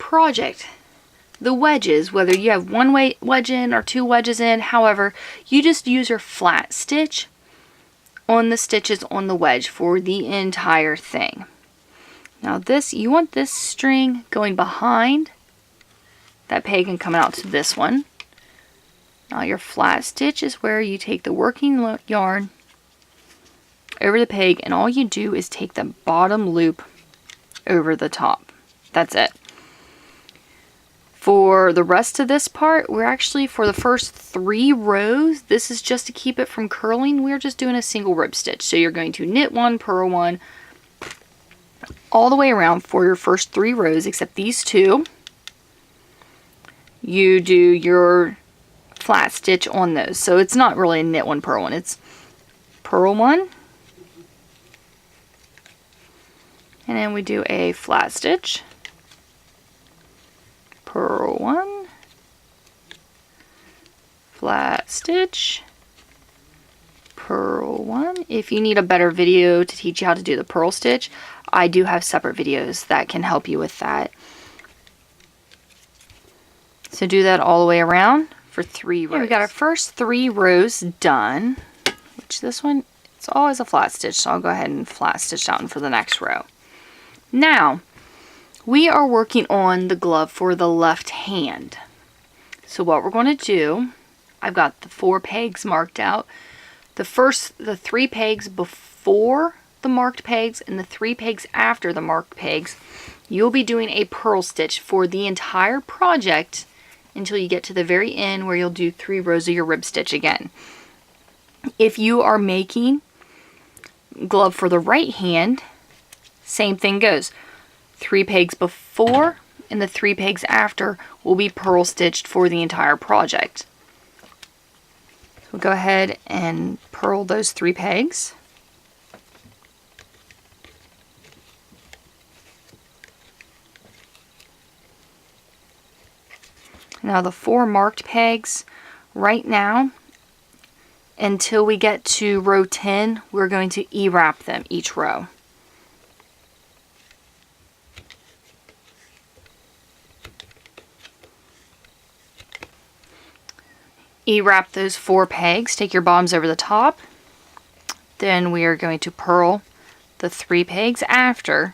project, the wedges, whether you have one wedge in or two wedges in, however, you just use your flat stitch on the stitches on the wedge for the entire thing. Now this, you want this string going behind that peg and coming out to this one. Now your flat stitch is where you take the working yarn over the peg, and all you do is take the bottom loop over the top. That's it. For the rest of this part, we're actually, for the first 3 rows, this is just to keep it from curling, we're just doing a single rib stitch. So you're going to knit 1, purl 1, all the way around for your first 3 rows, except these 2. You do your flat stitch on those. So it's not really a knit 1, purl 1, it's purl 1. And then we do a flat stitch, purl 1, flat stitch, purl 1. If you need a better video to teach you how to do the purl stitch, I do have separate videos that can help you with that. So do that all the way around for 3 rows. Here we got our first 3 rows done, which this one, it's always a flat stitch, so I'll go ahead and flat stitch out for the next row. Now, we are working on the glove for the left hand. So what we're going to do, I've got the 4 pegs marked out. The 3 pegs before the marked pegs and the 3 pegs after the marked pegs, you'll be doing a purl stitch for the entire project until you get to the very end where you'll do 3 rows of your rib stitch again. If you are making glove for the right hand, same thing goes. 3 pegs before and the 3 pegs after will be purl stitched for the entire project. So we'll go ahead and purl those 3 pegs. Now the 4 marked pegs, right now, until we get to row 10, we're going to E-wrap them each row. E-wrap those 4 pegs, take your bottoms over the top. Then we are going to purl the 3 pegs after.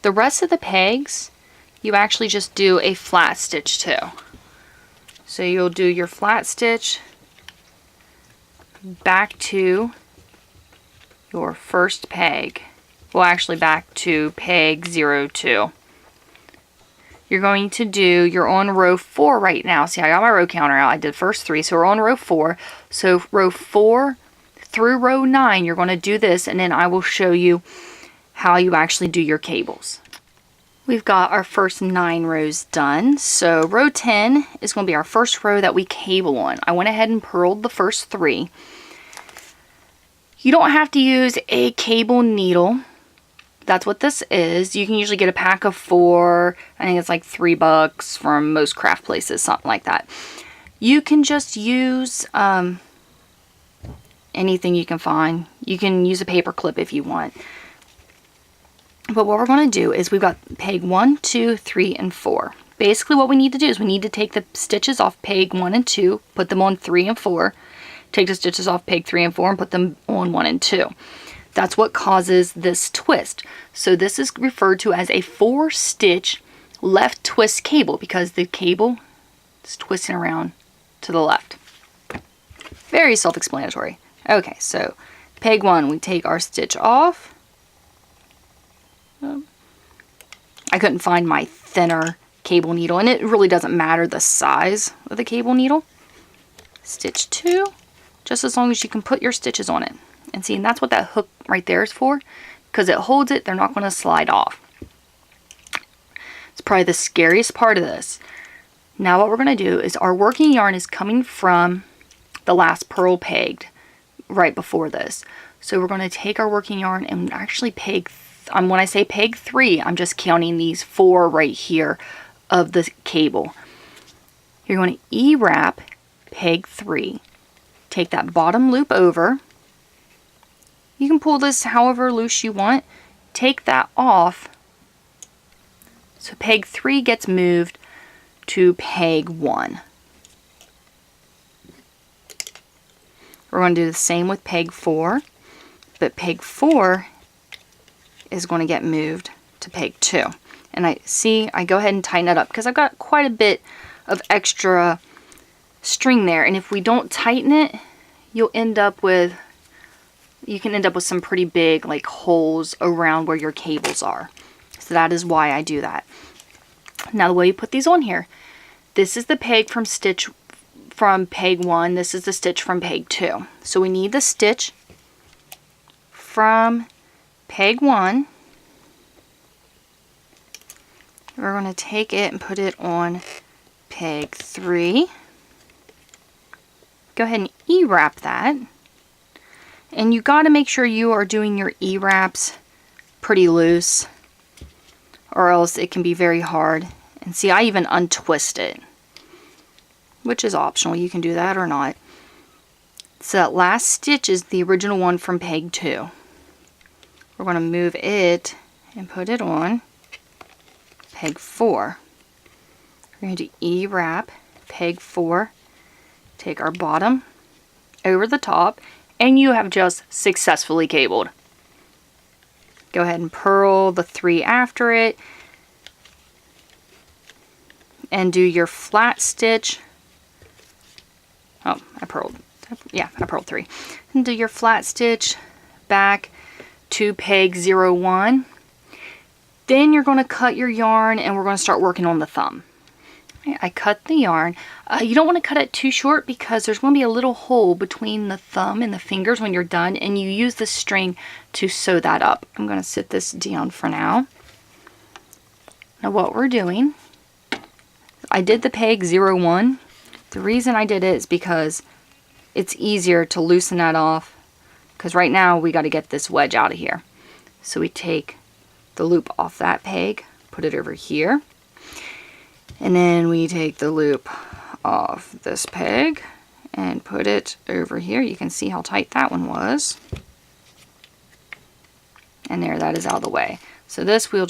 The rest of the pegs, you actually just do a flat stitch too. So you'll do your flat stitch back to your first peg. Well, actually back to peg 02. You're going to do, you're on row 4 right now. See, I got my row counter out. I did first 3, so we're on row 4. So row 4 through row 9, you're going to do this, and then I will show you how you actually do your cables. We've got our first 9 rows done. So row 10 is going to be our first row that we cable on. I went ahead and purled the first 3. You don't have to use a cable needle. That's what this is. You can usually get a pack of 4. I think it's like $3 from most craft places, something like that. You can just use anything you can find. You can use a paper clip if you want. But what we're going to do is we've got peg 1, 2, 3, and 4. Basically what we need to do is we need to take the stitches off peg 1 and 2, put them on 3 and 4. Take the stitches off peg 3 and 4 and put them on 1 and 2. That's what causes this twist. So this is referred to as a 4-stitch left twist cable because the cable is twisting around to the left. Very self-explanatory. Okay, so peg 1, we take our stitch off. I couldn't find my thinner cable needle, and it really doesn't matter the size of the cable needle. Stitch 2, just as long as you can put your stitches on it. And see, and that's what that hook right there is for, because it holds it, they're not going to slide off. It's probably the scariest part of this. Now what we're going to do is our working yarn is coming from the last purl pegged right before this. So we're going to take our working yarn and actually peg, when I say peg 3, I'm just counting these 4 right here of the cable. You're going to E-wrap peg 3. Take that bottom loop over. You can pull this however loose you want. Take that off So peg 3 gets moved to peg 1. We're going to do the same with peg 4, but peg 4 is going to get moved to peg 2. And I go ahead and tighten it up because I've got quite a bit of extra string there, and if we don't tighten it, you can end up with some pretty big like holes around where your cables are. So that is why I do that. Now the way you put these on here, this is the peg from peg 1, this is the stitch from peg 2. So we need the stitch from peg 1. We're going to take it and put it on peg 3. Go ahead and E-wrap that. And you got to make sure you are doing your E-wraps pretty loose, or else it can be very hard. And see, I even untwist it, which is optional. You can do that or not. So that last stitch is the original one from peg 2. We're going to move it and put it on peg 4. We're going to E-wrap peg 4, take our bottom over the top, and you have just successfully cabled. Go ahead and purl the 3 after it, and do your flat stitch. Oh, I purled 3. And do your flat stitch back to peg 01. Then you're going to cut your yarn, and we're going to start working on the thumb. I cut the yarn. You don't want to cut it too short because there's going to be a little hole between the thumb and the fingers when you're done, and you use the string to sew that up. I'm going to sit this down for now. Now what we're doing, I did the peg 01. The reason I did it is because it's easier to loosen that off, because right now we got to get this wedge out of here. So we take the loop off that peg, put it over here, and then we take the loop off this peg and put it over here. You can see how tight that one was. And there, that is out of the way. So this we'll